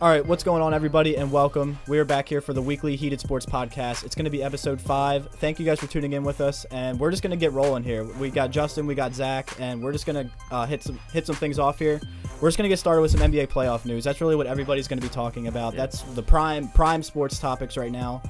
All right, what's going on, everybody, and welcome. We're back here for the weekly Heated Sports Podcast. It's going to be episode 5. Thank you guys for tuning in with us, and we're just going to get rolling here. We got Justin, we got Zach, and we're just going to hit some things off here. We're just going to get started with some NBA playoff news. That's really what everybody's going to be talking about. Yeah. That's the prime sports topics right now.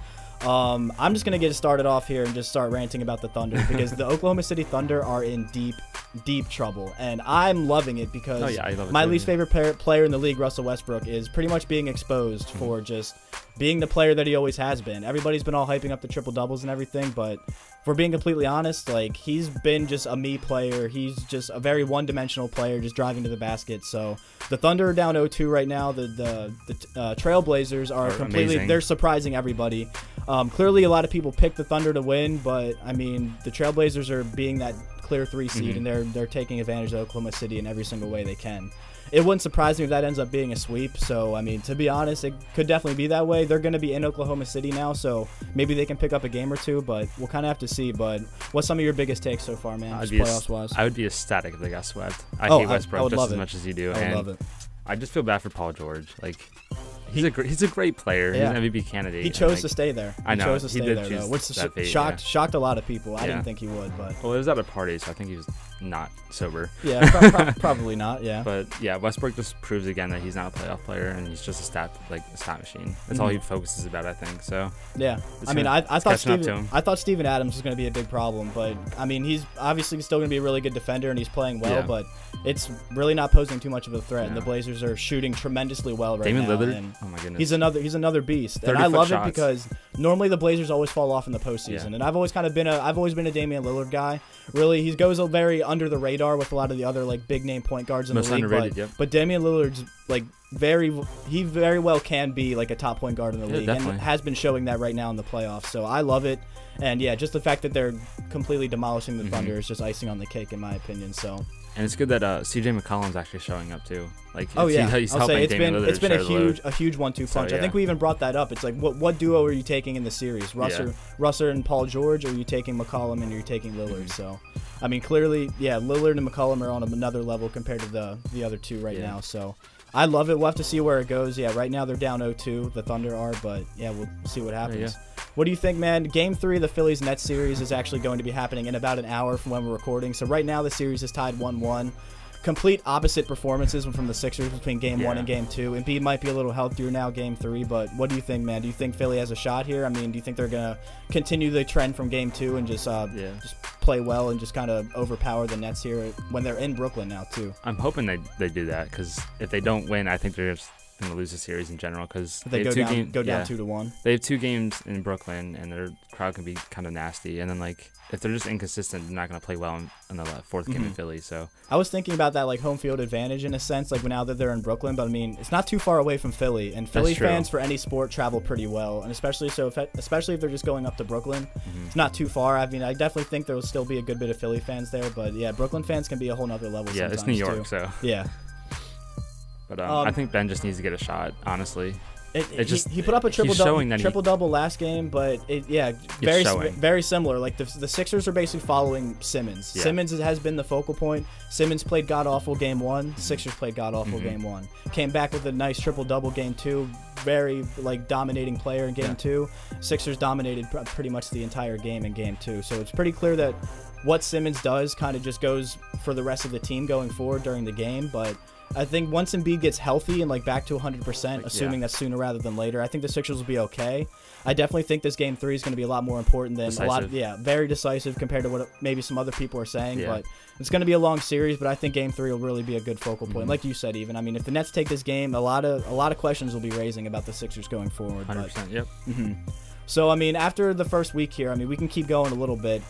I'm just going to get started off here and just start ranting about the Thunder because the Oklahoma City Thunder are in deep trouble, and I'm loving it because my least favorite player in the league, Russell Westbrook, is pretty much being exposed for just being the player that he always has been. Everybody's been all hyping up the triple doubles and everything, but if we're being completely honest, like, he's been just a me player. He's just a very one-dimensional player, just driving to the basket. So the Thunder are down 0-2 right now. The Trailblazers are completely amazing. They're surprising everybody. Clearly, a lot of people picked the Thunder to win, but I mean, the Trailblazers are being that clear 3 seed, and they're taking advantage of Oklahoma City in every single way they can. It wouldn't surprise me if that ends up being a sweep. So, I mean, to be honest, it could definitely be that way. They're going to be in Oklahoma City now, so maybe they can pick up a game or two, but we'll kind of have to see. But what's some of your biggest takes so far, man, playoffs-wise? I would be ecstatic if they got swept. I hate Westbrook just as much as you do. I love it. I just feel bad for Paul George. Like, he's a great player. Yeah. He's an MVP candidate. He chose to stay there. I know. He chose to stay there, though, which shocked a lot of people. I didn't think he would, but well, it was at a party, so I think he was not sober. Yeah, probably not. Yeah. But yeah, Westbrook just proves again that he's not a playoff player, and he's just a stat machine. That's all he focuses about, I think. So yeah, I mean, I thought Steven Adams was going to be a big problem, but I mean, he's obviously still going to be a really good defender, and he's playing well, but it's really not posing too much of a threat. And the Blazers are shooting tremendously well right now. Lillard, and oh my goodness, he's another beast, and I love it because normally the Blazers always fall off in the postseason, and I've always been a Damian Lillard guy. Really, he goes very under the radar with a lot of the other like big name point guards in the league. But Damian Lillard's like very well can be like a top point guard in the league, definitely. And has been showing that right now in the playoffs. So I love it, and yeah, just the fact that they're completely demolishing the Thunder is just icing on the cake in my opinion. So. And it's good that CJ McCollum's actually showing up too. Like, he's helping Damian Lillard. It's been a huge 1-2 punch. I think we even brought that up. It's like, what duo are you taking in the series? Russell and Paul George, or are you taking McCollum and you're taking Lillard? So, I mean, clearly, Lillard and McCollum are on another level compared to the other two right now. So, I love it. We'll have to see where it goes. Yeah, right now they're down 0-2. The Thunder are, but yeah, we'll see what happens. What do you think, man? Game 3 of the Phillies-Nets series is actually going to be happening in about an hour from when we're recording. So right now the series is tied 1-1. Complete opposite performances from the Sixers between Game 1 and Game 2. Embiid might be a little healthier now, Game 3, but what do you think, man? Do you think Philly has a shot here? I mean, do you think they're going to continue the trend from Game 2 and just play well and just kind of overpower the Nets here when they're in Brooklyn now, too? I'm hoping they do that, because if they don't win, I think they're just going to lose the series in general, because they go down 2-1. They have 2 games in Brooklyn, and their crowd can be kind of nasty. And then, like, if they're just inconsistent, they're not going to play well in the 4th game in Philly. So I was thinking about that, like, home field advantage in a sense, like now that they're in Brooklyn. But I mean, it's not too far away from Philly, and Philly fans for any sport travel pretty well, and especially if they're just going up to Brooklyn, it's not too far. I mean, I definitely think there will still be a good bit of Philly fans there, but yeah, Brooklyn fans can be a whole nother level. Yeah, it's New York, too. So yeah. But I think Ben just needs to get a shot, honestly. He put up a triple double last game, but very similar. Like the Sixers are basically following Simmons. Yeah. Simmons has been the focal point. Simmons played god awful Game 1. Sixers played god awful Game 1. Came back with a nice triple double Game 2. Very dominating player in Game 2. Sixers dominated pretty much the entire game in Game 2. So it's pretty clear that what Simmons does kind of just goes for the rest of the team going forward during the game, but I think once Embiid gets healthy and back to 100%, assuming that's sooner rather than later, I think the Sixers will be okay. I definitely think this Game 3 is going to be a lot more important than very decisive compared to what maybe some other people are saying. Yeah. But it's going to be a long series, but I think Game 3 will really be a good focal point. Like you said, even. I mean, if the Nets take this game, a lot of questions will be raising about the Sixers going forward. 100%, yep. So, I mean, after the first week here, I mean, we can keep going a little bit.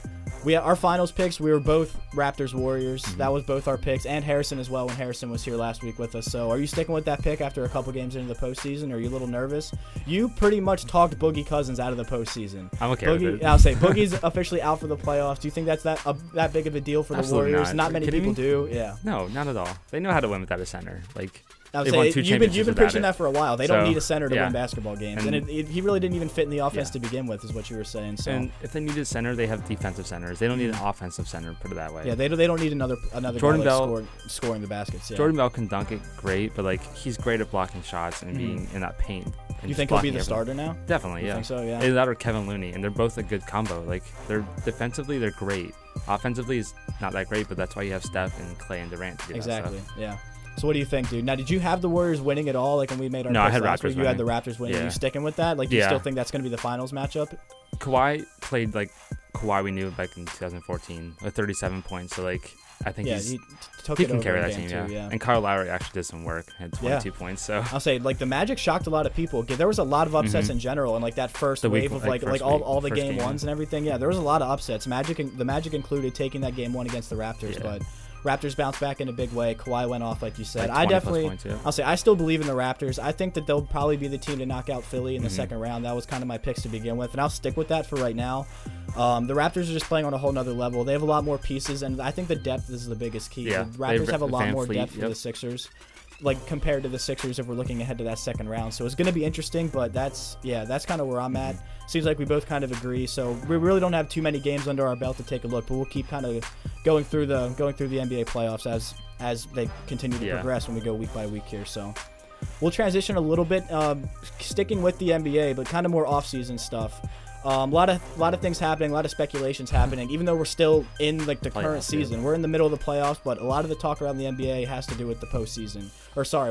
Our finals picks, we were both Raptors Warriors. That was both our picks, and Harrison as well when Harrison was here last week with us. So are you sticking with that pick after a couple games into the postseason? Are you a little nervous? You pretty much talked Boogie Cousins out of the postseason. I'm okay with it. I'll say Boogie's officially out for the playoffs. Do you think that's that big of a deal for the Warriors? Not many people do. Yeah. No, not at all. They know how to win without a center. Like, I They've would won say 2 you've been championships preaching without that for a while. They don't So, need a center to yeah. win basketball games, And- and he really didn't even fit in the offense Yeah. to begin with, is what you were saying. So And if they need a center, they have defensive centers. They don't need an offensive center. Put it that way. yeah, they don't need another Jordan guy Bell- scoring the baskets. Yeah. Jordan Bell can dunk it great, but like he's great at blocking shots and being in that paint. And you just think he'll be blocking the everything. starter now? Definitely, You yeah. think so? Yeah. Either that or Kevin Looney, and they're both a good combo. Like they're defensively, they're great. Offensively is not that great, but that's why you have Steph and Clay and Durant to do Exactly. that stuff. Yeah. So what do you think, dude? Now, did you have the Warriors winning at all? Like when we made our No, I picks had last Raptors week, you had the winning. Raptors winning. Yeah. You sticking with that? Like, do you Yeah. still think that's going to be the finals matchup? Kawhi played like Kawhi we knew back in 2014 with 37 points. So like I think Yeah, he took he it can over carry in that game team. two, Yeah. And Kyle Lowry actually did some work. Had 22 points. So I'll say, like, the Magic shocked a lot of people. There was a lot of upsets in general, and like that first The week- wave of like, like first all the week, first game game, ones and everything. Yeah, there was a lot of upsets. The Magic included taking that game one against the Raptors, Yeah. but Raptors bounced back in a big way. Kawhi went off, like you said. Like I 20+ definitely, points, yeah. I'll say, I still believe in the Raptors. I think that they'll probably be the team to knock out Philly in the Mm-hmm. second round. That was kind of my picks to begin with, and I'll stick with that for right now. The Raptors are just playing on a whole nother level. They have a lot more pieces, and I think the depth is the biggest key. Yeah, The Raptors have a lot Van more Fleet, depth than the Sixers, like compared to the Sixers if we're looking ahead to that second round. So it's going to be interesting, but that's kind of where I'm at. Seems like we both kind of agree. So we really don't have too many games under our belt to take a look, but we'll keep kind of going through the NBA playoffs as they continue to progress when we go week by week here. So we'll transition a little bit, sticking with the NBA, but kind of more off-season stuff. A lot of things happening, a lot of speculations happening. Even though we're still in like the current season, we're in the middle of the playoffs. But a lot of the talk around the NBA has to do with the postseason,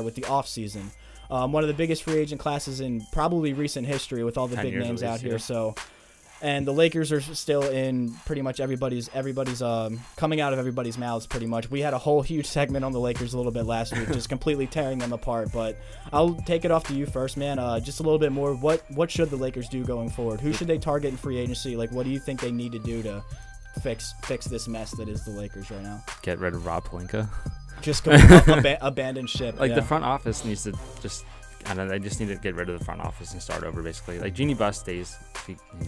with the off season. One of the biggest free agent classes in probably recent history, with all the big names out here. So, and the Lakers are still in pretty much everybody's coming out of everybody's mouths pretty much. We had a whole huge segment on the Lakers a little bit last week, just completely tearing them apart. But I'll take it off to you first, man. Just a little bit more. What should the Lakers do going forward? Who should they target in free agency? Like, what do you think they need to do to fix this mess that is the Lakers right now? get rid of Rob Pelinka. Just go abandon ship. Like yeah. the front office needs to just. I don't know. They just need to get rid of the front office and start over, basically. Like Jeannie Buss stays.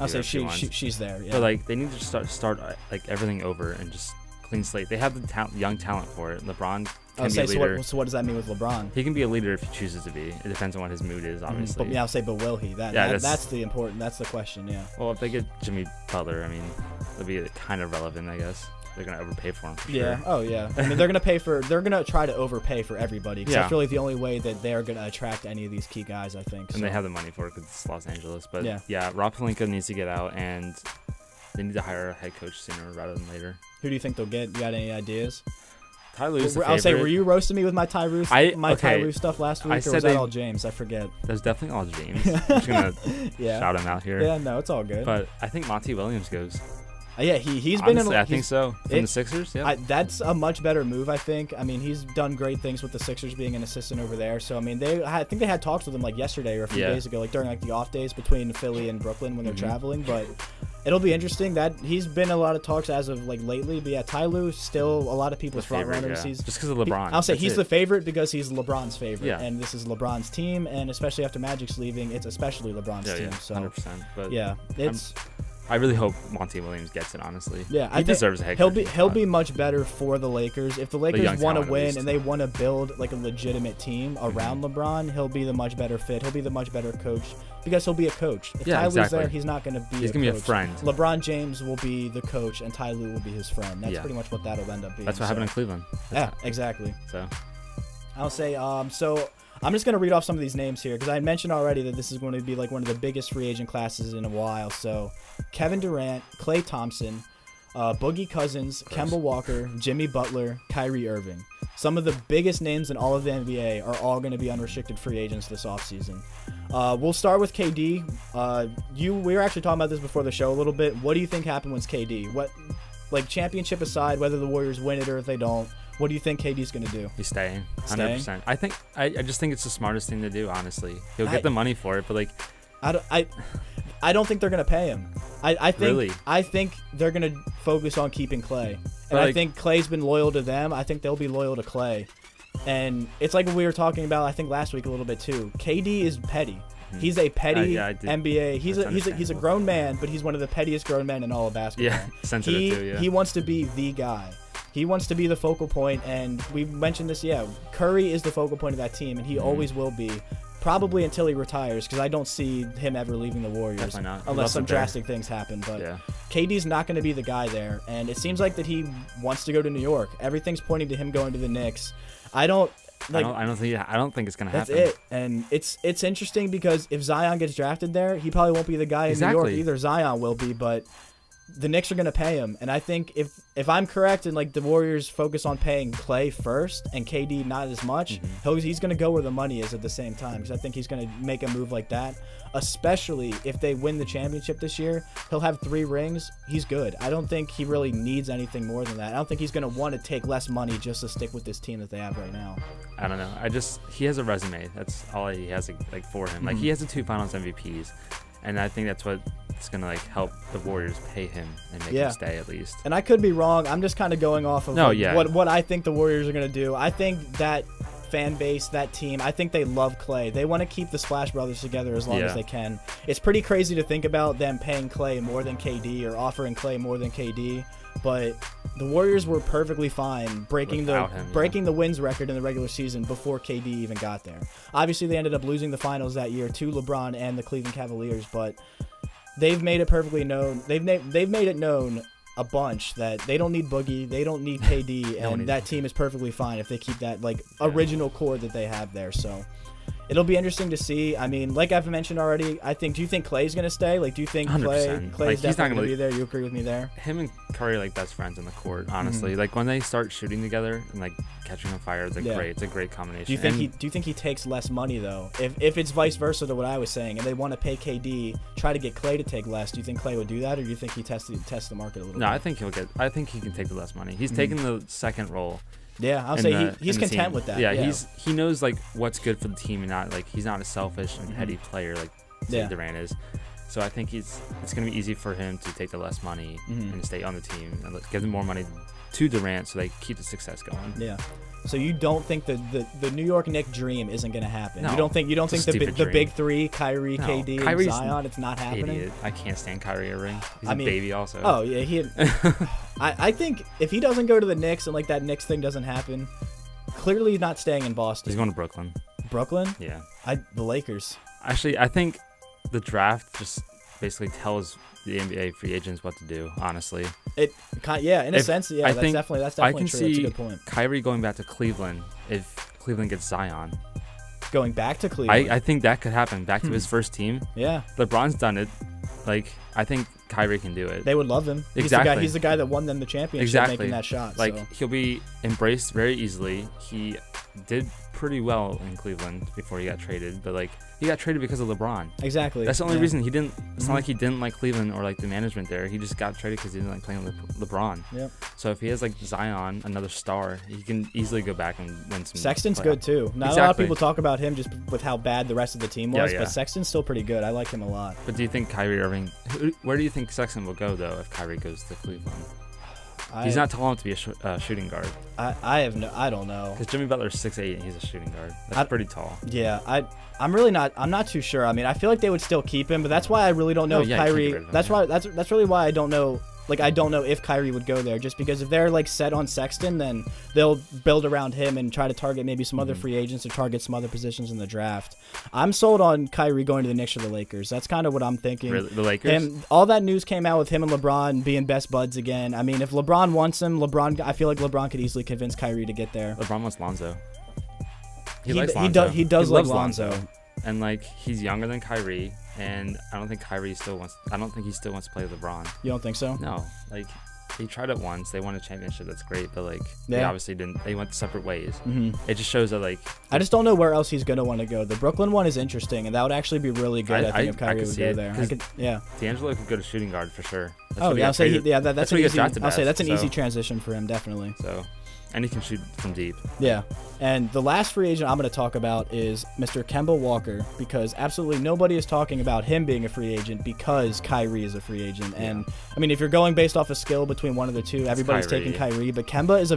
I'll say she's there. Yeah. But like they need to start like everything over and just clean slate. They have the young talent for it. LeBron can be a leader. So what does that mean with LeBron? He can be a leader if he chooses to be. It depends on what his mood is, obviously. But will he? That's the question. Yeah. Well, if they get Jimmy Butler, I mean, it'll be kind of relevant, I guess. They're gonna overpay for him. For yeah. Sure. Oh yeah. I mean, they're gonna try to overpay for everybody. Because I feel like the only way that they're gonna attract any of these key guys, I think. And they have the money for it because it's Los Angeles. But yeah, Rob Pelinka needs to get out, and they need to hire a head coach sooner rather than later. Who do you think they'll get? You got any ideas? Ty Lue's I'll say, were you roasting me with my Ty Lue stuff last week, or was that all James? I forget. That was definitely all James. I'm just gonna shout him out here. Yeah, no, it's all good. But I think Monty Williams goes. Yeah, he's Honestly, been in. I think so. From the Sixers, yeah. That's a much better move, I think. I mean, he's done great things with the Sixers being an assistant over there. So I mean, I think they had talks with him like yesterday or a few days ago, like during like the off days between Philly and Brooklyn when they're traveling. But it'll be interesting. That he's been in a lot of talks as of like lately. But yeah, Ty Lue still a lot of people's front runners. He's just because of LeBron. I'll say he's the favorite because he's LeBron's favorite, and this is LeBron's team, and especially after Magic's leaving, it's especially LeBron's team. So 100%. But yeah, I really hope Monty Williams gets it, honestly. Yeah, he deserves a head coach. He'll be much better for the Lakers. If the Lakers want to win and they want to build like a legitimate team around LeBron, he'll be the much better fit. He'll be the much better coach because he'll be a coach. If Ty Lue's there, he's not going to be He's going to be a friend. LeBron James will be the coach and Ty Lue will be his friend. That's pretty much what that'll end up being. That's what happened in Cleveland. Exactly. So I'll say, so I'm just going to read off some of these names here because I mentioned already that this is going to be like one of the biggest free agent classes in a while. So Kevin Durant, Klay Thompson, Boogie Cousins, Kemba Walker, Jimmy Butler, Kyrie Irving. Some of the biggest names in all of the NBA are all going to be unrestricted free agents this offseason. We'll start with KD. We were actually talking about this before the show a little bit. What do you think happened with KD? Like championship aside, whether the Warriors win it or if they don't, what do you think KD's going to do? He's staying, 100%. I just think it's the smartest thing to do, honestly. He'll get the money for it, but like, I don't think they're going to pay him. I think they're going to focus on keeping Klay. And I think Klay's been loyal to them. I think they'll be loyal to Klay. And it's like what we were talking about, I think, last week a little bit too. KD is petty. He's a petty NBA. He's a grown man, but he's one of the pettiest grown men in all of basketball. Yeah, sensitive too, yeah. He wants to be the guy. He wants to be the focal point, and we mentioned this. Yeah, Curry is the focal point of that team, and he always will be. Probably until he retires, because I don't see him ever leaving the Warriors. Definitely not. Unless some drastic things happen. But yeah. KD's not going to be the guy there, and it seems like that he wants to go to New York. Everything's pointing to him going to the Knicks. I don't think it's going to happen. That's it. And it's interesting because if Zion gets drafted there, he probably won't be the guy in New York either. Zion will be, but the Knicks are going to pay him. And I think if I'm correct and like the Warriors focus on paying Klay first and KD not as much, he's going to go where the money is at the same time, because I think he's going to make a move like that, especially if they win the championship this year. He'll have 3 rings. He's good. I don't think he really needs anything more than that. I don't think he's going to want to take less money just to stick with this team that they have right now. I don't know. He has a resume. That's all he has like for him. Like he has the 2 Finals MVPs. And I think that's what's going to like help the Warriors pay him and make him stay at least. And I could be wrong. I'm just kind of going off of what I think the Warriors are going to do. I think that fan base, that team, I think they love Klay. They want to keep the Splash Brothers together as long as they can. It's pretty crazy to think about them paying Klay more than KD or offering Klay more than KD. But the Warriors were perfectly fine breaking the wins record in the regular season before KD even got there. Obviously, they ended up losing the finals that year to LeBron and the Cleveland Cavaliers, but they've made it perfectly known. They've made it known a bunch that they don't need Boogie, they don't need KD, and that team is perfectly fine if they keep that original core that they have there. So it'll be interesting to see. I mean, like I've mentioned already, do you think Klay's going to stay? Do you think Klay's definitely going to be there? You agree with me there? Him and Curry are best friends on the court, honestly. When they start shooting together and catching on fire, it's great. It's a great combination. Do you think he takes less money though? If it's vice versa to what I was saying, and they want to pay KD, try to get Klay to take less, do you think Klay would do that, or do you think he tests the market a little bit? No, I think he can take the less money. He's taking the second role. Yeah, I'll say he's content with that. Yeah, he knows what's good for the team, and not he's not a selfish and petty player like Durant is. So I think it's going to be easy for him to take the less money and stay on the team and give them more money to Durant so they keep the success going. Yeah. So you don't think the New York Knicks dream isn't going to happen? No, you don't think the big 3, Kyrie, KD, and Zion, it's not happening? Idiot. I can't stand Kyrie Irving. He's a baby also. Oh yeah, I think if he doesn't go to the Knicks and that Knicks thing doesn't happen, clearly he's not staying in Boston. He's going to Brooklyn. Brooklyn? Yeah. The Lakers. Actually, I think the draft just basically tells the NBA free agents what to do, honestly. In a sense, that's definitely true. That's a good point. Kyrie going back to Cleveland if Cleveland gets Zion. Going back to Cleveland? I think that could happen. Back to his first team. Yeah. LeBron's done it. I think Kyrie can do it. They would love him. Exactly. He's the guy that won them the championship making that shot. He'll be embraced very easily. He did pretty well in Cleveland before he got traded, but he got traded because of LeBron. Exactly. That's the only reason he didn't. It's not like he didn't like Cleveland or the management there. He just got traded because he didn't like playing with LeBron. Yep. So if he has Zion, another star, he can easily go back and win some. Sexton's good too. Not a lot of people talk about him just with how bad the rest of the team was, but Sexton's still pretty good. I like him a lot. But do you think Kyrie Irving? Where do you think Sexton will go though if Kyrie goes to Cleveland? He's not tall enough to be a shooting guard. I don't know. Because Jimmy Butler's 6'8" and he's a shooting guard. That's pretty tall. Yeah, I'm not too sure. I mean, I feel like they would still keep him, but that's why I really don't know if Kyrie. That's really why I don't know. I don't know if Kyrie would go there, just because if they're set on Sexton, then they'll build around him and try to target maybe some other free agents or target some other positions in the draft. I'm sold on Kyrie going to the Knicks or the Lakers. That's kind of what I'm thinking. Really? The Lakers? And all that news came out with him and LeBron being best buds again. I mean, if LeBron wants him, I feel like LeBron could easily convince Kyrie to get there. LeBron wants Lonzo. He likes Lonzo. He does like Lonzo. And he's younger than Kyrie, and I don't think he still wants to play with LeBron. You don't think so? No. He tried it once. They won a championship. That's great, but they obviously didn't. They went separate ways. It just shows that I just don't know where else he's gonna want to go. The Brooklyn one is interesting, and that would actually be really good. I think if Kyrie would go there. D'Angelo could go to shooting guard for sure. That's an easy transition for him, definitely. So. And he can shoot from deep. Yeah. And the last free agent I'm going to talk about is Mr. Kemba Walker, because absolutely nobody is talking about him being a free agent because Kyrie is a free agent. Yeah. And, I mean, if you're going based off of skill between one of the two, everybody's taking Kyrie. But Kemba is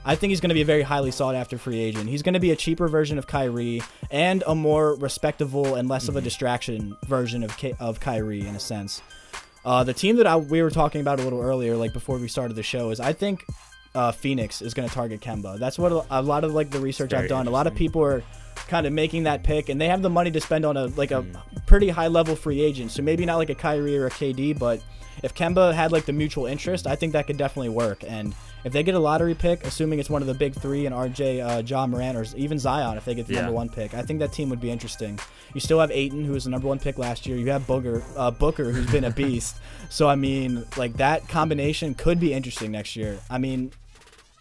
I think he's going to be a very highly sought-after free agent. He's going to be a cheaper version of Kyrie and a more respectable and less of a distraction version of Kyrie in a sense. The team that we were talking about a little earlier, before we started the show, is I think Phoenix is going to target Kemba. That's what a lot of like the research Very I've done. A lot of people are kind of making that pick, and they have the money to spend on a pretty high level free agent. So maybe not like a Kyrie or a KD, but if Kemba had like the mutual interest, I think that could definitely work. And if they get a lottery pick, assuming it's one of the big three and RJ, John Morant, or even Zion, if they get the number one pick, I think that team would be interesting. You still have Ayton, who was the number one pick last year. You have Booker, who's been a beast. So I mean, like that combination could be interesting next year. I mean,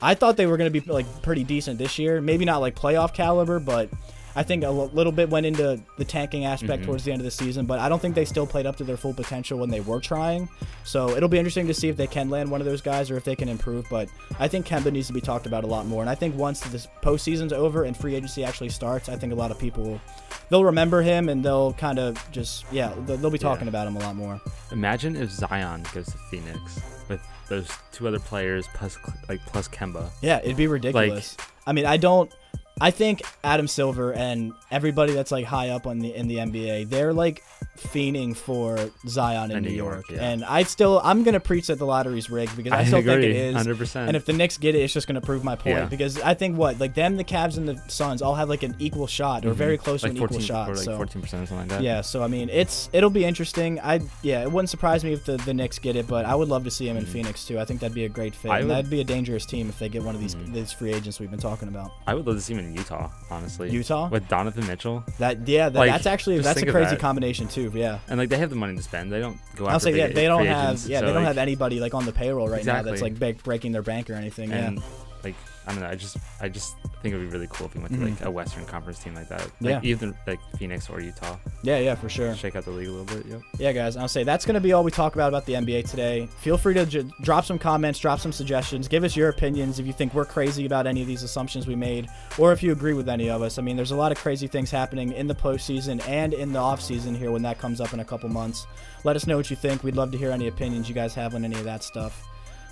I thought they were going to be like pretty decent this year. Maybe not like playoff caliber, but I think a little bit went into the tanking aspect towards the end of the season, but I don't think they still played up to their full potential when they were trying. So it'll be interesting to see if they can land one of those guys or if they can improve. But I think Kemba needs to be talked about a lot more. And I think once this postseason's over and free agency actually starts, I think a lot of people they'll remember him and they'll kind of just they'll be talking about him a lot more. Imagine if Zion goes to Phoenix with those two other players plus Kemba. Yeah, it'd be ridiculous. I mean, I think Adam Silver and everybody that's like high up in the NBA, they're like fiending for Zion in New York. Yeah. And I'm gonna preach that the lottery's rigged because I still think it is. 100%. And if the Knicks get it, it's just gonna prove my point. Yeah. It think the Cavs and the Suns all have like an equal shot or very close to an equal shot. Or like 14% or something like that. Yeah, so I mean it'll be interesting. It wouldn't surprise me if the Knicks get it, but I would love to see him in Phoenix too. I think that'd be a great fit. And that'd be a dangerous team if they get one of these free agents we've been talking about. I would love to see him in Utah, honestly. Utah? With Donovan Mitchell. That's a crazy combination too. Yeah. And like they have the money to spend. They don't go after I'll say big they don't free have agents, they don't have anybody like on the payroll right now that's like breaking their bank or anything. And like I don't know, I just think it would be really cool if we went to like a Western Conference team like that. Like either like Phoenix or Utah. Yeah, for sure. Shake out the league a little bit. Yep. Yeah, guys, I'll say that's going to be all we talk about the NBA today. Feel free to drop some comments, drop some suggestions, give us your opinions if you think we're crazy about any of these assumptions we made, or if you agree with any of us. I mean, there's a lot of crazy things happening in the postseason and in the offseason here when that comes up in a couple months. Let us know what you think. We'd love to hear any opinions you guys have on any of that stuff.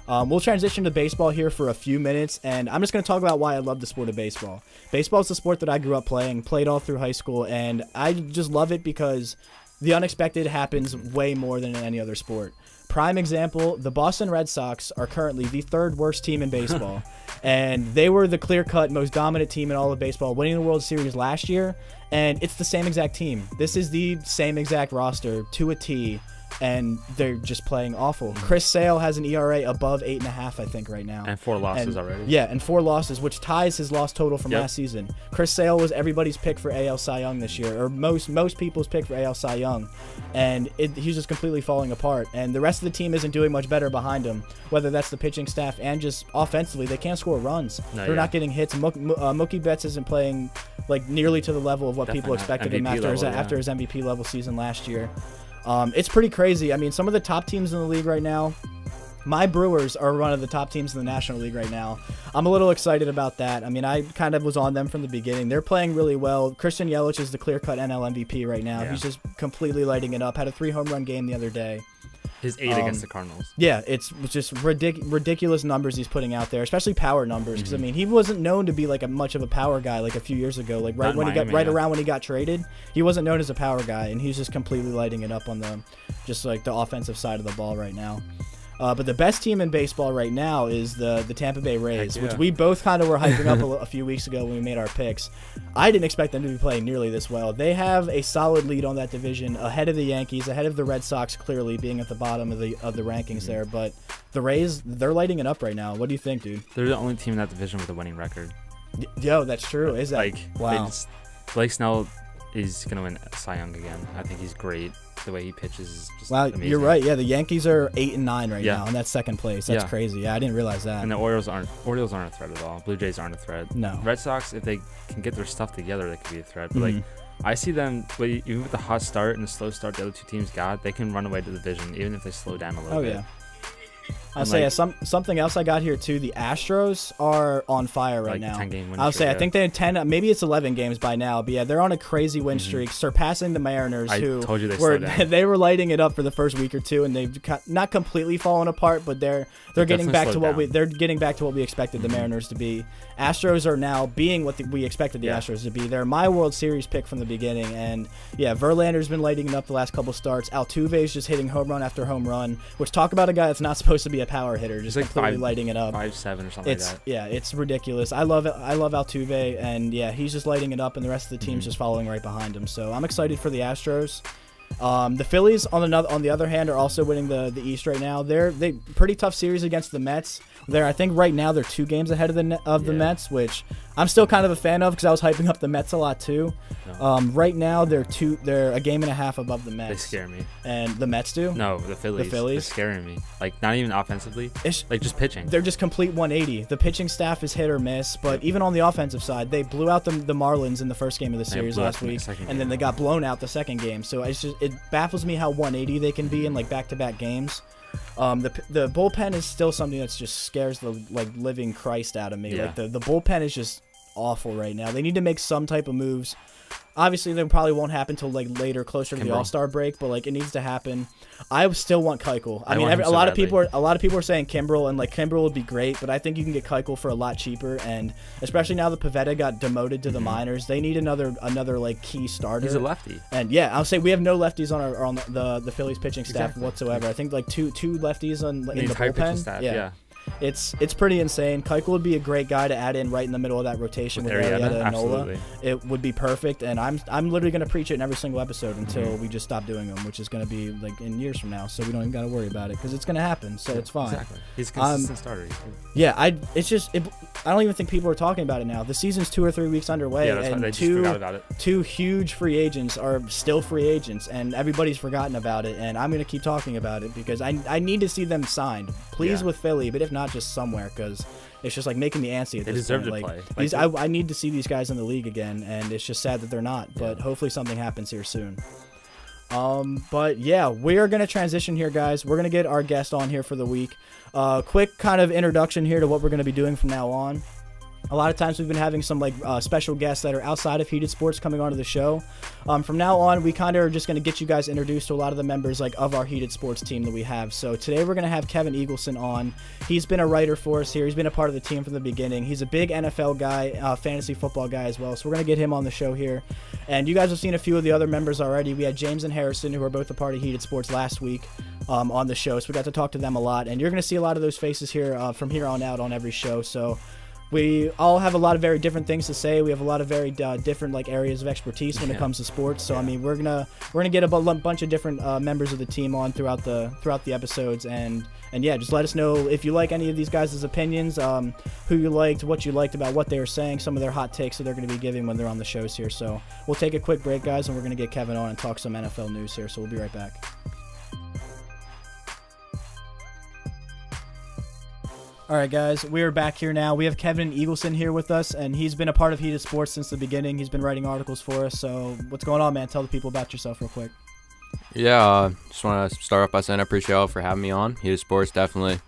We'll transition to baseball here for a few minutes, and I'm just going to talk about why I love the sport of baseball. Baseball is the sport that I grew up playing, played all through high school, and I just love it because the unexpected happens way more than in any other sport. Prime example, the Boston Red Sox are currently the third worst team in baseball, and they were the clear-cut most dominant team in all of baseball, winning the World Series last year, and it's the same exact team. This is the same exact roster to a T, and they're just playing awful. Chris Sale has an ERA above 8.5, I think, right now. And 4 losses already. Yeah, and 4 losses, which ties his loss total from last season. Chris Sale was everybody's pick for AL Cy Young this year, or most people's pick for AL Cy Young. And he's just completely falling apart. And the rest of the team isn't doing much better behind him, whether that's the pitching staff and just offensively. They can't score runs. They're not getting hits. Mookie Betts isn't playing like nearly to the level of what people expected him after his MVP level season last year. It's pretty crazy. I mean, some of the top teams in the league right now, my Brewers are one of the top teams in the National League right now. I'm a little excited about that. I mean, I kind of was on them from the beginning. They're playing really well. Christian Yelich is the clear-cut NL MVP right now. Yeah. He's just completely lighting it up. Had a 3-home-run game the other day. His 8 against the Cardinals. Yeah, it's just ridiculous numbers he's putting out there, especially power numbers. Because I mean, he wasn't known to be like much of a power guy like a few years ago. Like around when he got traded, he wasn't known as a power guy, and he's just completely lighting it up on the offensive side of the ball right now. But the best team in baseball right now is the Tampa Bay Rays, which we both kind of were hyping up a few weeks ago when we made our picks. I didn't expect them to be playing nearly this well. They have a solid lead on that division, ahead of the Yankees, ahead of the Red Sox, clearly being at the bottom of the rankings there. But the Rays, they're lighting it up right now. What do you think, dude? They're the only team in that division with a winning record. Yo, that's true. Is that wow? Blake Snell is gonna win Cy Young again. I think he's great. The way he pitches is just amazing. You're right. Yeah, the Yankees are 8-9 right now, and that's second place. That's crazy. Yeah, I didn't realize that. And the Orioles aren't a threat at all. Blue Jays aren't a threat. No. Red Sox, if they can get their stuff together, they could be a threat. But I see them, even with the hot start and the slow start the other two teams got, they can run away to the division even if they slow down a little bit. Oh yeah. I'll say something else I got here too. The Astros are on fire right now. 10-game win I'll say I think they had 10, maybe it's 11 games by now. But yeah, they're on a crazy win streak, surpassing the Mariners, who told you they were lighting it up for the first week or two, and they've not completely fallen apart, but they're getting back to what we expected the Mariners to be. Astros are now being what we expected the Astros to be. They're my World Series pick from the beginning, and Verlander's been lighting it up the last couple starts. Altuve's just hitting home run after home run, which talk about a guy that's not supposed supposed to be a power hitter, just like completely lighting it up. 5'7" or something like that. Yeah, it's ridiculous. I love it. I love Altuve, and yeah, he's just lighting it up, and the rest of the team's just following right behind him. So I'm excited for the Astros. The Phillies, on the other hand, are also winning the East right now. They pretty tough series against the Mets. I think right now they're 2 games ahead of the Mets, which I'm still kind of a fan of because I was hyping up the Mets a lot too. No. Right now they're a game and a half above the Mets. They scare me. And the Mets do? No, the Phillies. They're scaring me. Like not even offensively. Like just pitching. They're just complete 180. The pitching staff is hit or miss, but even on the offensive side, they blew out the Marlins in the first game of the series last week, and then they got blown out the second game. So it baffles me how 180 they can be in like back-to-back games. The bullpen is still something that's just scares the living Christ out of me. Like the bullpen is just awful right now. They need to make some type of moves. Obviously, they probably won't happen till later, closer to the All-Star break, but it needs to happen. I still want Keuchel. I mean, a lot of people are saying Kimbrel, and Kimbrel would be great, but I think you can get Keuchel for a lot cheaper, and especially now that Pivetta got demoted to the minors, they need another key starter. He's a lefty. And yeah, I'll say we have no lefties on the Phillies pitching staff whatsoever. I think two lefties in the entire bullpen. Pitching staff, yeah. It's pretty insane. Keuchel would be a great guy to add in right in the middle of that rotation with Arrieta and Nola. It would be perfect, and I'm literally going to preach it in every single episode until we just stop doing them, which is going to be in years from now, so we don't even got to worry about it because it's going to happen, so it's fine. Exactly. He's a consistent starter. Yeah, I don't even think people are talking about it now. The season's 2 or 3 weeks underway, and they just forgot about it. 2 huge free agents are still free agents, and everybody's forgotten about it, and I'm going to keep talking about it because I need to see them signed. Please with Philly, but if not, just somewhere, because it's just making me antsy at this point. They deserve to play. I need to see these guys in the league again, and it's just sad that they're not, but hopefully something happens here soon. But yeah, we are going to transition here, guys. We're going to get our guest on here for the week. Quick kind of introduction here to what we're going to be doing from now on. A lot of times we've been having some special guests that are outside of Heated Sports coming onto the show. From now on, we kind of are just going to get you guys introduced to a lot of the members of our Heated Sports team that we have. So today we're going to have Kevin Eagleson on. He's been a writer for us here. He's been a part of the team from the beginning. He's a big NFL guy, fantasy football guy as well. So we're going to get him on the show here. And you guys have seen a few of the other members already. We had James and Harrison, who are both a part of Heated Sports last week on the show. So we got to talk to them a lot. And you're going to see a lot of those faces here from here on out on every show. So we all have a lot of very different things to say. We have a lot of very different areas of expertise when it comes to sports. So I mean, we're gonna get a bunch of different members of the team on throughout the episodes, and yeah, just let us know if you like any of these guys' opinions, who you liked, what you liked about what they were saying, some of their hot takes that they're going to be giving when they're on the shows here. So we'll take a quick break, guys, and we're gonna get Kevin on and talk some NFL news here. So we'll be right back. All right, guys, we are back here now. We have Kevin Eagleson here with us, and he's been a part of Heated Sports since the beginning. He's been writing articles for us. So what's going on, man? Tell the people about yourself real quick. Yeah, just want to start off by saying I appreciate y'all for having me on. Heated Sports definitely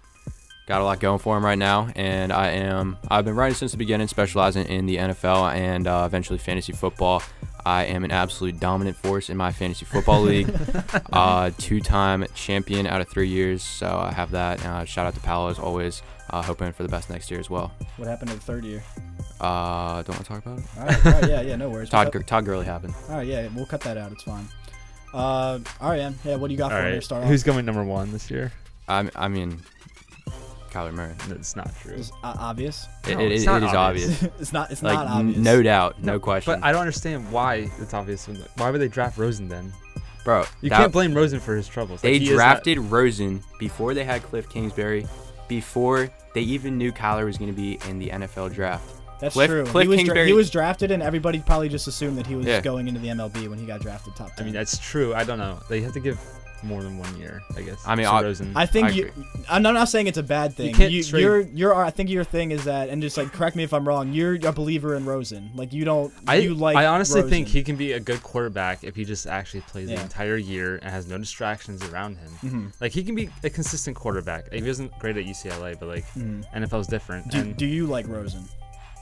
got a lot going for him right now, and I've been writing since the beginning, specializing in the NFL and eventually fantasy football. I am an absolute dominant force in my fantasy football league. 2-time champion out of 3 years, so I have that. Shout out to Paolo as always. Hoping for the best next year as well. What happened to the third year? Don't want to talk about it? All right, yeah, no worries. Todd Gurley happened. All right, yeah, we'll cut that out. It's fine. All right, man. Yeah, what do you got for me to start off? Who's going number 1 this year? I mean, Kyler Murray. It's not true. It's obvious. It is obvious. It's not obvious. No doubt, no question. But I don't understand why it's obvious. Why would they draft Rosen then? Bro, you can't blame Rosen for his troubles. They drafted Rosen before they had Cliff Kingsbury, before they even knew Kyler was going to be in the NFL draft. That's true. He was drafted, and everybody probably just assumed that he was going into the MLB when he got drafted top 10. I mean, that's true. I don't know. They have to give more than 1 year, I guess. I mean, I think I'm not saying it's a bad thing. I think your thing is that, and just correct me if I'm wrong, you're a believer in Rosen. I honestly Rosen. think he can be a good quarterback if he just actually plays the entire year and has no distractions around him. Mm-hmm. He can be a consistent quarterback. He wasn't great at UCLA, but NFL is different. Do you like Rosen?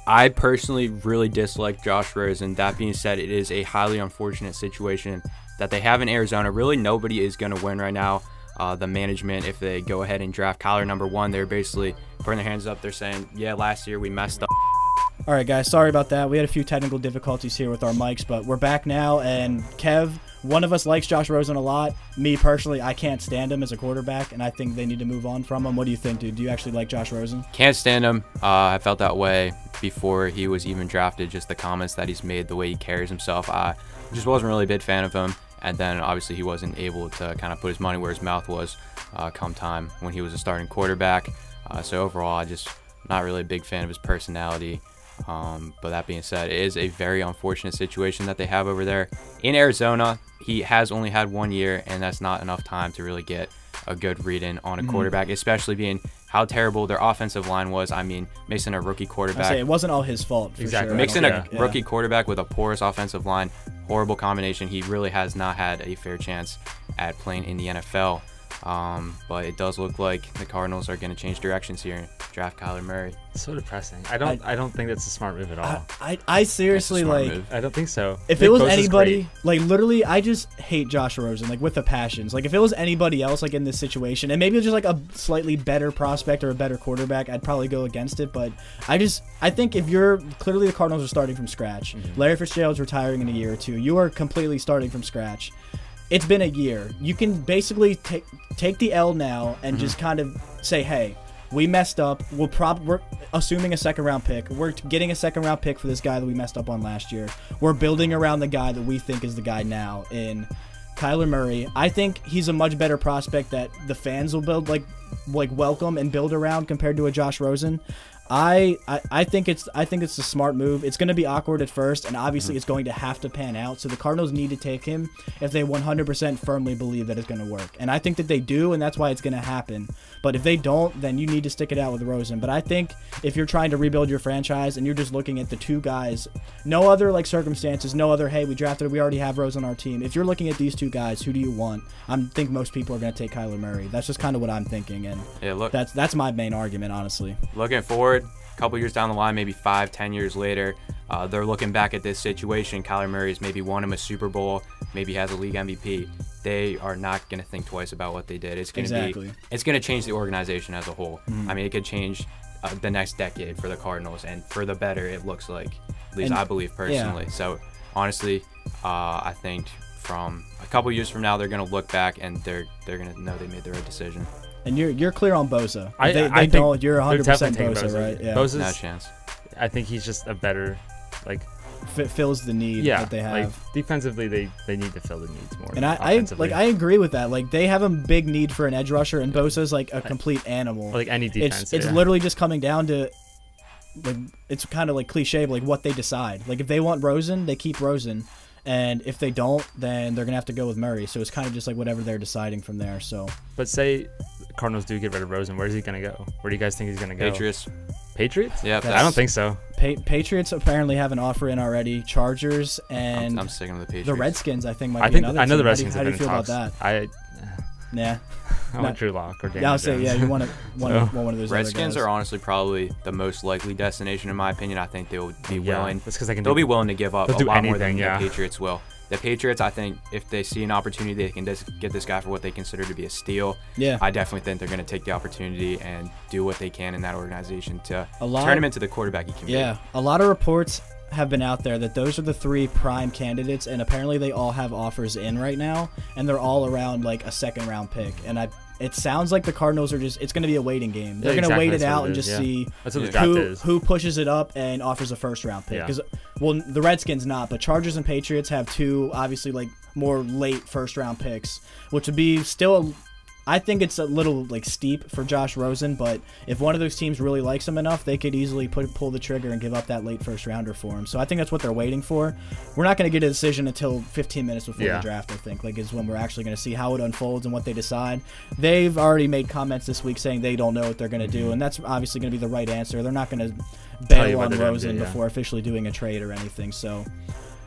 I personally really dislike Josh Rosen. That being said, it is a highly unfortunate situation that they have in Arizona. Really, nobody is going to win right now. The management, if they go ahead and draft Kyler number 1, they're basically putting their hands up. They're saying, yeah, last year we messed up. All right, guys, sorry about that. We had a few technical difficulties here with our mics, but we're back now. And Kev, one of us likes Josh Rosen a lot. Me, personally, I can't stand him as a quarterback, and I think they need to move on from him. What do you think, dude? Do you actually like Josh Rosen? Can't stand him. I felt that way before he was even drafted, just the comments that he's made, the way he carries himself. I just wasn't really a big fan of him. And then, obviously, he wasn't able to kind of put his money where his mouth was come time when he was a starting quarterback. So, overall, I just not really a big fan of his personality. But that being said, it is a very unfortunate situation that they have over there in Arizona. He has only had 1 year, and that's not enough time to really get a good read-in on a quarterback, especially being how terrible their offensive line was. I mean, mixing a rookie quarterback. It wasn't all his fault. Exactly. Sure. Mixing a rookie quarterback with a porous offensive line, horrible combination. He really has not had a fair chance at playing in the NFL. But it does look like the Cardinals are going to change directions here and draft Kyler Murray. So depressing. I don't think that's a smart move at all. I seriously, like, move. I don't think so. If it was anybody, like, literally, I just hate Josh Rosen, like, with a passion. Like, if it was anybody else, like, in this situation, and maybe it was just, like, a slightly better prospect or a better quarterback, I'd probably go against it. But I think if you're, clearly the Cardinals are starting from scratch. Larry Fitzgerald's retiring in a year or two. You are completely starting from scratch. It's been a year. You can basically take the L now and just kind of say, hey, we messed up. We're assuming a second-round pick. We're getting a second-round pick for this guy that we messed up on last year. We're building around the guy that we think is the guy now in Kyler Murray. I think he's a much better prospect that the fans will build, like welcome and build around compared to a Josh Rosen. I think it's a smart move. It's going to be awkward at first, and obviously it's going to have to pan out. So the Cardinals need to take him if they 100% firmly believe that it's going to work. And I think that they do, and that's why it's going to happen. But if they don't, then you need to stick it out with Rosen. But I think if you're trying to rebuild your franchise and you're just looking at the two guys, no other like circumstances, no other, hey, we already have Rosen on our team. If you're looking at these two guys, who do you want? I think most people are going to take Kyler Murray. That's just kind of what I'm thinking, and that's my main argument, honestly. Looking forward, a couple years down the line, maybe 5-10 years later, they're looking back at this situation. Kyler Murray's maybe won him a Super Bowl, maybe has a league MVP. They are not going to think twice about what they did. It's going to change the organization as a whole. I mean, it could change the next decade for the Cardinals, and for the better, it looks like. At least I believe personally. Yeah. So honestly, I think from a couple years from now, they're going to look back and they're going to know they made the right decision. And you're clear on Bosa. I don't. You're 100% Bosa, right? Yeah. Bosa's, no chance. I think he's just a better, like, fills the need that they have. Like, defensively, they need to fill the needs more. And I agree with that. Like, they have a big need for an edge rusher, and Bosa's like a complete animal. Like any defense. It's literally just coming down to, like, it's kind of like cliche, but like what they decide. Like, if they want Rosen, they keep Rosen. And if they don't, then they're going to have to go with Murray. So it's kind of just like whatever they're deciding from there. So, but say Cardinals do get rid of Rosen, where's he going to go? Where do you guys think he's going to go? Patriots? Yeah. I don't think so. Patriots apparently have an offer in already. Chargers and I'm sticking with the Patriots. The Redskins, I think, might be another I know team. The Redskins How do you feel talks. about that? Yeah. I want Drew Lock or Daniel Yeah, I'll say, Jones. yeah, you want one of those Redskins other guys. are honestly probably the most likely destination, in my opinion. I think they would be willing. That's because they'll be willing to give up a lot more than the Patriots will. The Patriots, I think, if they see an opportunity, they can just get this guy for what they consider to be a steal. Yeah. I definitely think they're going to take the opportunity and do what they can in that organization to turn him into the quarterback he can be. Yeah, a lot of reports have been out there that those are the three prime candidates, and apparently they all have offers in right now, and they're all around like a second-round pick. And it sounds like the Cardinals are it's going to be a waiting game. They're going to wait it out and just see who pushes it up and offers a first-round pick. Because, the Redskins not, but Chargers and Patriots have two, obviously, like, more late first-round picks, which would be still I think it's a little like steep for Josh Rosen, but if one of those teams really likes him enough, they could easily pull the trigger and give up that late first rounder for him. So I think that's what they're waiting for. We're not going to get a decision until 15 minutes before the draft, I think, like is when we're actually going to see how it unfolds and what they decide. They've already made comments this week saying they don't know what they're going to do, and that's obviously going to be the right answer. They're not going to bail on Rosen before officially doing a trade or anything. So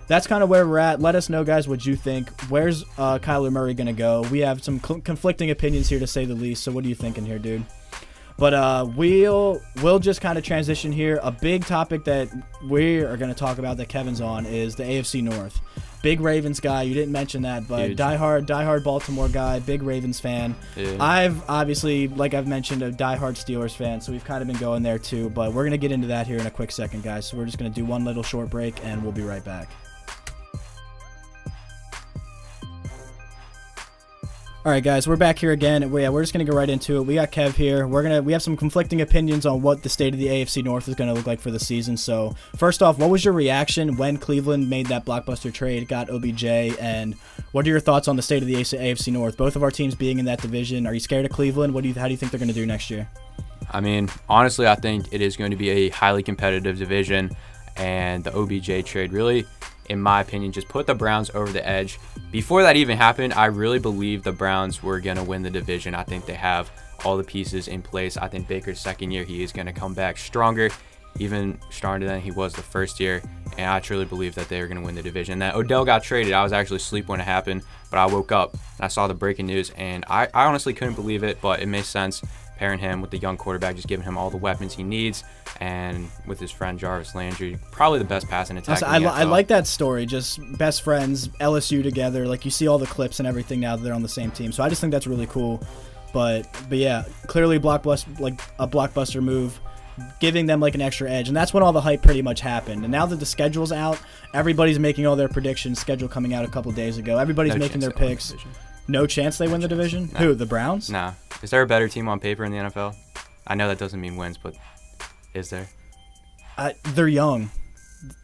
that's kind of where we're at. Let us know, guys, what you think. Where's Kyler Murray going to go? We have some conflicting opinions here, to say the least. So what are you thinking here, dude? But we'll just kind of transition here. A big topic that we are going to talk about that Kevin's on is the AFC North. big Ravens guy. You didn't mention that, but Huge. diehard Baltimore guy, big Ravens fan. Yeah. I've obviously, like I've mentioned, a diehard Steelers fan, so we've kind of been going there too. But we're gonna get into that here in a quick second, guys. So we're just gonna do one little short break, and we'll be right back. All right, guys, we're back here again. We're just gonna go right into it. We got Kev here. We have some conflicting opinions on what the state of the AFC North is gonna look like for the season. So first off, what was your reaction when Cleveland made that blockbuster trade, got OBJ, and what are your thoughts on the state of the AFC North? Both of our teams being in that division. Are you scared of Cleveland? How do you think they're gonna do next year? I mean, honestly, I think it is going to be a highly competitive division, and the OBJ trade really, in my opinion, just put the Browns over the edge. Before that even happened, I really believed the Browns were going to win the division. I think they have all the pieces in place. I think Baker's second year, he is going to come back stronger, even stronger than he was the first year. And I truly believe that they are going to win the division. That Odell got traded, I was actually asleep when it happened, but I woke up and I saw the breaking news, and I honestly couldn't believe it, but it made sense. Pairing him with the young quarterback, just giving him all the weapons he needs, and with his friend Jarvis Landry, probably the best passing attack. I like that story. Just best friends, LSU together. Like you see all the clips and everything now that they're on the same team. So I just think that's really cool. But yeah, clearly a blockbuster move, giving them like an extra edge, and that's when all the hype pretty much happened. And now that the schedule's out, everybody's making all their predictions. Schedule coming out a couple days ago. Everybody's making their picks. No chance they win the division? No. Who, the Browns? Nah. Is there a better team on paper in the NFL? I know that doesn't mean wins, but is there? They're young.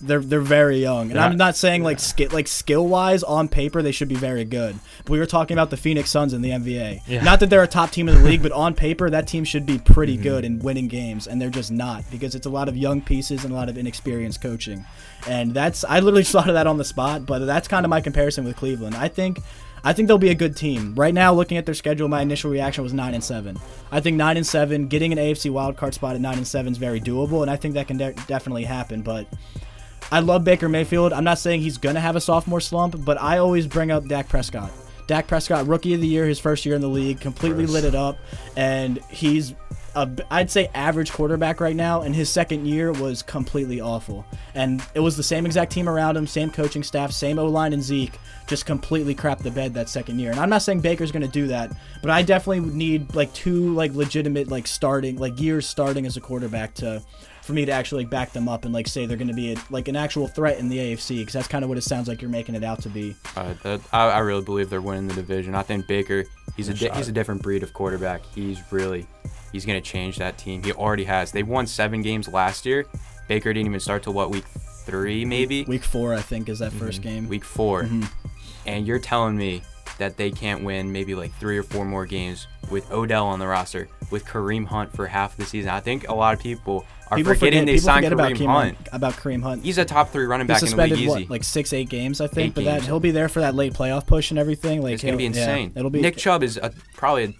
They're very young. And I'm not saying skill-wise on paper they should be very good. But we were talking about the Phoenix Suns in the NBA. Yeah. Not that they're a top team in the league, but on paper that team should be pretty good in winning games, and they're just not, because it's a lot of young pieces and a lot of inexperienced coaching. And I literally thought of that on the spot, but that's kind of my comparison with Cleveland. I think they'll be a good team. Right now, looking at their schedule, my initial reaction was 9-7. I think 9-7, getting an AFC wildcard spot at 9-7 is very doable, and I think that can definitely happen. But I love Baker Mayfield. I'm not saying he's going to have a sophomore slump, but I always bring up Dak Prescott. Dak Prescott, rookie of the year, his first year in the league, completely lit it up, and he's I'd say average quarterback right now, and his second year was completely awful. And it was the same exact team around him, same coaching staff, same O-line and Zeke, just completely crapped the bed that second year. And I'm not saying Baker's going to do that, but I definitely need two legitimate years starting as a quarterback for me to actually back them up and say they're going to be an actual threat in the AFC, because that's kind of what it sounds like you're making it out to be. I really believe they're winning the division. I think Baker, he's a different breed of quarterback. He's going to change that team. He already has. They won 7 games last year. Baker didn't even start till week 3 maybe? Week 4, I think, is that first game. Week 4. And you're telling me that they can't win maybe 3 or 4 more games with Odell on the roster, with Kareem Hunt for half the season. I think a lot of people are forgetting they signed Kareem Hunt. About Kareem Hunt. He's a top 3 running back in the league easy. 6-8 games, I think. But he'll be there for that late playoff push and everything. It's going to be insane. Yeah, it'll be. Nick Chubb is probably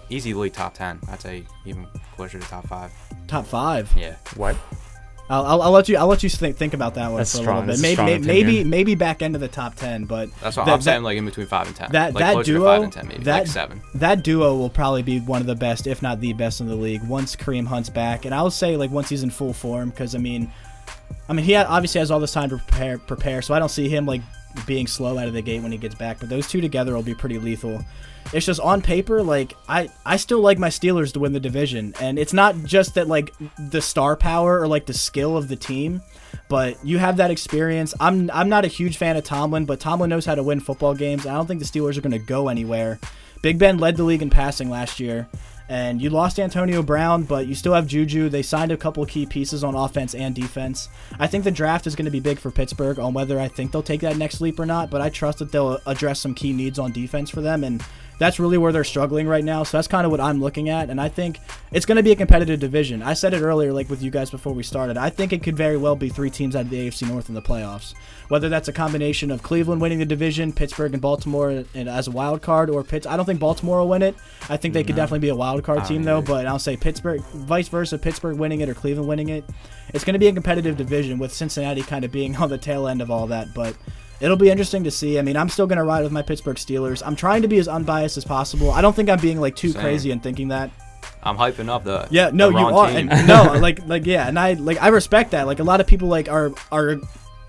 easily top 10. I'd say even closer to top 5. Top 5? Yeah. What? I'll let you think about that one that's for strong. a little bit. Maybe back into the top 10, but that's what I'm saying. In between 5 and 10. That closer duo, to 5 and 10, maybe 7. That duo will probably be one of the best, if not the best in the league, once Kareem Hunt's back, and I'll say once he's in full form, because he obviously has all this time to prepare, so I don't see him being slow out of the gate when he gets back. But those two together will be pretty lethal. It's just on paper, I still like my Steelers to win the division, and it's not just that the star power or the skill of the team, but you have that experience. I'm not a huge fan of Tomlin, but Tomlin knows how to win football games. I don't think the Steelers are going to go anywhere. Big Ben led the league in passing last year, and you lost Antonio Brown, but you still have Juju. They signed a couple of key pieces on offense and defense. I think the draft is going to be big for Pittsburgh on whether I think they'll take that next leap or not, but I trust that they'll address some key needs on defense for them, and that's really where they're struggling right now. So that's kind of what I'm looking at, and I think it's going to be a competitive division. I said it earlier, with you guys before we started. I think it could very well be 3 teams out of the AFC North in the playoffs. Whether that's a combination of Cleveland winning the division, Pittsburgh and Baltimore as a wild card, or I don't think Baltimore will win it. I think they could definitely be a wild card team, though, but I'll say Pittsburgh, vice versa, Pittsburgh winning it or Cleveland winning it. It's going to be a competitive division with Cincinnati kind of being on the tail end of all that, but it'll be interesting to see. I'm still going to ride with my Pittsburgh Steelers. I'm trying to be as unbiased as possible. I don't think I'm being too crazy in thinking that. I'm hyping up the you wrong are. team. And, no, and I respect that. A lot of people are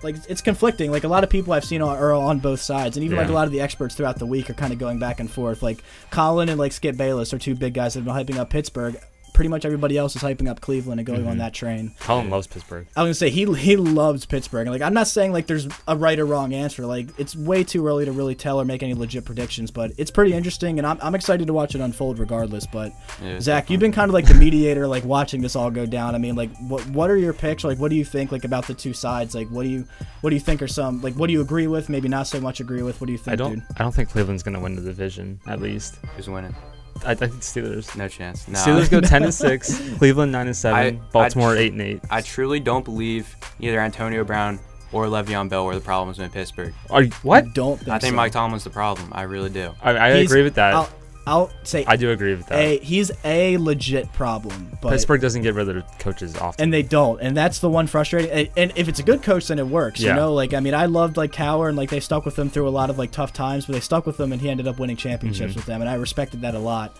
like it's conflicting. Like a lot of people I've seen are on both sides, and even like a lot of the experts throughout the week are kind of going back and forth. Like Colin and like Skip Bayless are two big guys that have been hyping up Pittsburgh. Pretty much everybody else is hyping up Cleveland and going on that train. Colin loves Pittsburgh. I was gonna say he loves Pittsburgh. And like I'm not saying like there's a right or wrong answer. Like it's way too early to really tell or make any legit predictions. But it's pretty interesting, and I'm excited to watch it unfold regardless. But Zach, you've been kind of like the mediator, like watching this all go down. I mean, like what are your picks? Like what do you think like about the two sides? Like what do you think are some like what do you agree with? Maybe not so much agree with. What do you think, dude? I don't think Cleveland's gonna win the division at least. Who's winning? I think Steelers. No chance. No. Steelers go 10-6. Cleveland 9-7. Baltimore 8-8. I truly don't believe either Antonio Brown or Le'Veon Bell were the problems in Pittsburgh. What? I think Mike Tomlin's the problem. I really do. I agree with that. I'll say I do agree with that. He's a legit problem. But Pittsburgh doesn't get rid of their coaches often. And they don't. And that's the one frustrating. And if it's a good coach, then it works. Yeah. You know, like, I mean, I loved, like, Cowher, and, like, they stuck with him through a lot of, like, tough times, but they stuck with him, and he ended up winning championships with them, and I respected that a lot.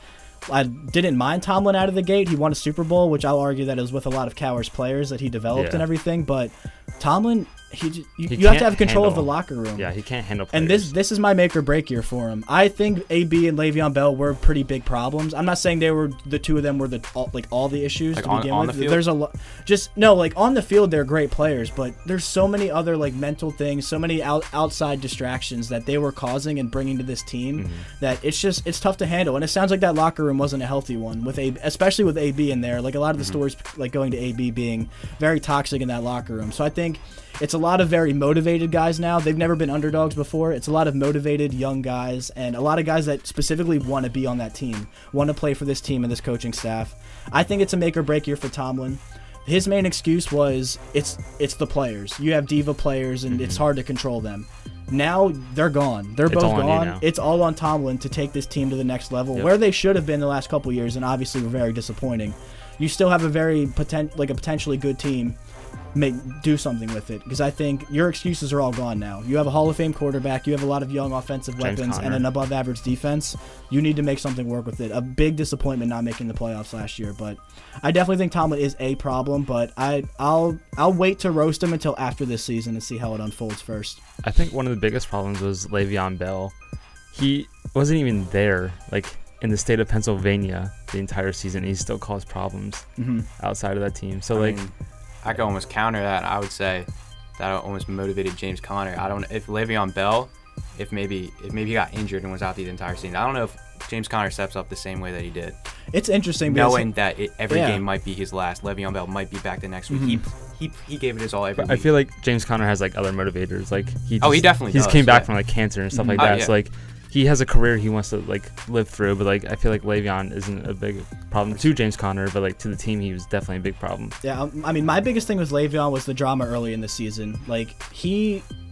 I didn't mind Tomlin out of the gate. He won a Super Bowl, which I'll argue that it was with a lot of Cowher's players that he developed and everything, but Tomlin... You have to have control of the locker room. Yeah, he can't handle players. And this is my make or break year for him. I think AB and Le'Veon Bell were pretty big problems. I'm not saying the two of them were all the issues like to begin on with. The field? There's a lot. Just no, like on the field they're great players, but there's so many other like mental things, so many outside distractions that they were causing and bringing to this team that it's tough to handle. And it sounds like that locker room wasn't a healthy one with especially with AB in there. Like a lot of the stories like going to AB being very toxic in that locker room. So I think it's a lot of very motivated guys now. They've never been underdogs before. It's a lot of motivated young guys and a lot of guys that specifically want to be on that team, want to play for this team and this coaching staff. I think it's a make or break year for Tomlin. His main excuse was it's the players. You have diva players and it's hard to control them. Now they're gone. They're both gone. It's all on Tomlin to take this team to the next level where they should have been the last couple years, and obviously were very disappointing. You still have a very potentially good team. Do something with it, because I think your excuses are all gone now. You have a Hall of Fame quarterback, you have a lot of young offensive weapons and an above average defense. You need to make something work with it. A big disappointment not making the playoffs last year, but I definitely think Tomlin is a problem, but I'll wait to roast him until after this season and see how it unfolds first. I think one of the biggest problems was Le'Veon Bell. He wasn't even there like in the state of Pennsylvania the entire season. He still caused problems outside of that team. So I could almost counter that. I would say that almost motivated James Conner. I don't know if Le'Veon Bell, if maybe he got injured and was out the entire season. I don't know if James Conner steps up the same way that he did. It's interesting knowing that every game might be his last. Le'Veon Bell might be back the next week. He gave it his all every week. I feel like James Conner has like other motivators. Like he definitely he's does, came back from like cancer and stuff like that. So like he has a career he wants to like live through, but like I feel like Le'Veon isn't a big problem to James Conner, but like to the team he was definitely a big problem. Yeah, I mean my biggest thing with Le'Veon was the drama early in the season. Like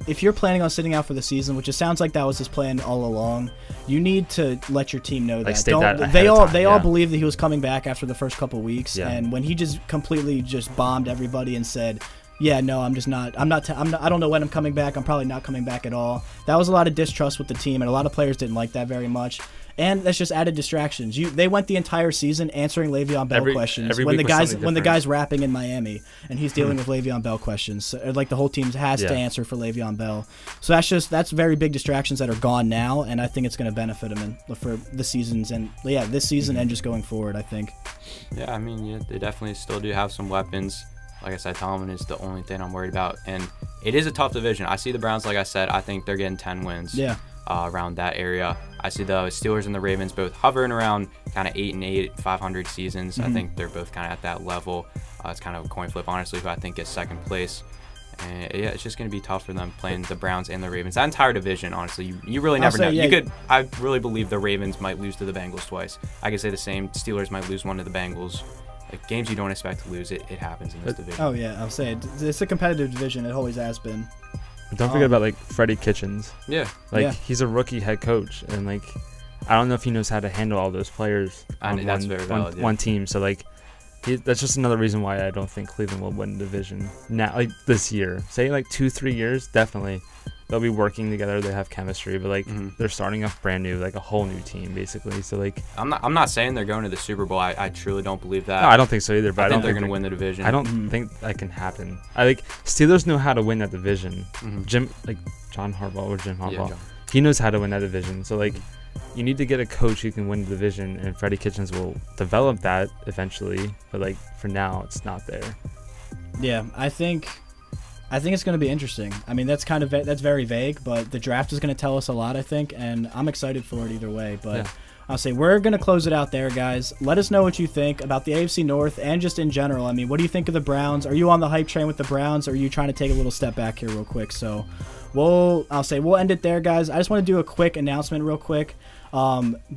if you're planning on sitting out for the season, which it sounds like that was his plan all along, you need to let your team know that. They all believed that he was coming back after the first couple weeks, and when he just completely just bombed everybody and said, yeah, no, I don't know when I'm coming back. I'm probably not coming back at all. That was a lot of distrust with the team, and a lot of players didn't like that very much. And that's just added distractions. They went the entire season answering Le'Veon Bell questions when the guy's rapping in Miami and he's dealing with Le'Veon Bell questions. So, like the whole team has to answer for Le'Veon Bell. So that's very big distractions that are gone now, and I think it's going to benefit him for the seasons and this season and just going forward, I think. Yeah, I mean, they definitely still do have some weapons. Like I said, Tomlin is the only thing I'm worried about. And it is a tough division. I see the Browns, like I said, I think they're getting 10 wins around that area. I see the Steelers and the Ravens both hovering around kind of 8-8, 500 seasons. I think they're both kind of at that level. It's kind of a coin flip, honestly, who I think gets second place. And it's just going to be tough for them playing the Browns and the Ravens. That entire division, honestly, you really never know. I really believe the Ravens might lose to the Bengals twice. I could say the same. Steelers might lose one to the Bengals. Like games you don't expect to lose, it happens in this division. Oh yeah, I'll say it's a competitive division. It always has been. Don't forget about like Freddie Kitchens. Yeah. He's a rookie head coach, and like I don't know if he knows how to handle all those players on one team. So like that's just another reason why I don't think Cleveland will win the division now. Like this year, say like 2-3 years, definitely. they'll be working together. They have chemistry, but like they're starting off brand new, like a whole new team basically. So like I'm not saying they're going to the Super Bowl. I truly don't believe that. No, I don't think so either. But I think they're going to win the division. I don't think that can happen. I like Steelers know how to win that division. John Harbaugh. He knows how to win that division. So like you need to get a coach who can win the division, and Freddie Kitchens will develop that eventually. But like for now, it's not there. Yeah, I think it's going to be interesting. I mean, that's very vague, but the draft is going to tell us a lot, I think, and I'm excited for it either way. But yeah. I'll say we're going to close it out there, guys. Let us know what you think about the AFC North and just in general. I mean, what do you think of the Browns? Are you on the hype train with the Browns, or are you trying to take a little step back here real quick? So we'll end it there, guys. I just want to do a quick announcement real quick.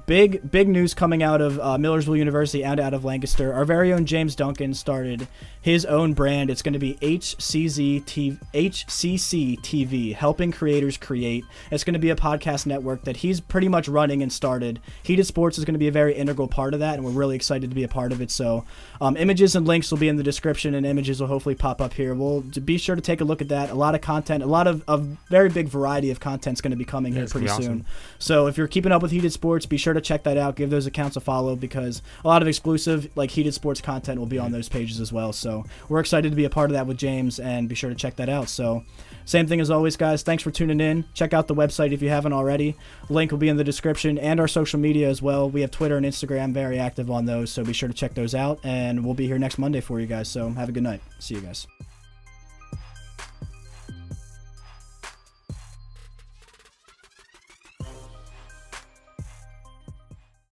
Big news coming out of Millersville University and out of Lancaster. Our very own James Duncan started his own brand. It's going to be HCC TV, helping creators create. It's going to be a podcast network that he's pretty much running and started. Heated Sports is going to be a very integral part of that, and we're really excited to be a part of it. So images and links will be in the description, and images will hopefully pop up here. We'll be sure to take a look at that. A lot of content, a lot of very big variety of content is going to be coming here pretty soon. So if you're keeping up with Heated Sports, be sure to check that out. Give those accounts a follow, because a lot of exclusive like Heated Sports content will be on those pages as well. So we're excited to be a part of that with James, and be sure to check that out. So same thing as always, guys. Thanks for tuning in. Check out the website if you haven't already. Link will be in the description, and our social media as well. We have Twitter and Instagram, very active on those, so be sure to check those out, and we'll be here next Monday for you guys. So have a good night. See you guys.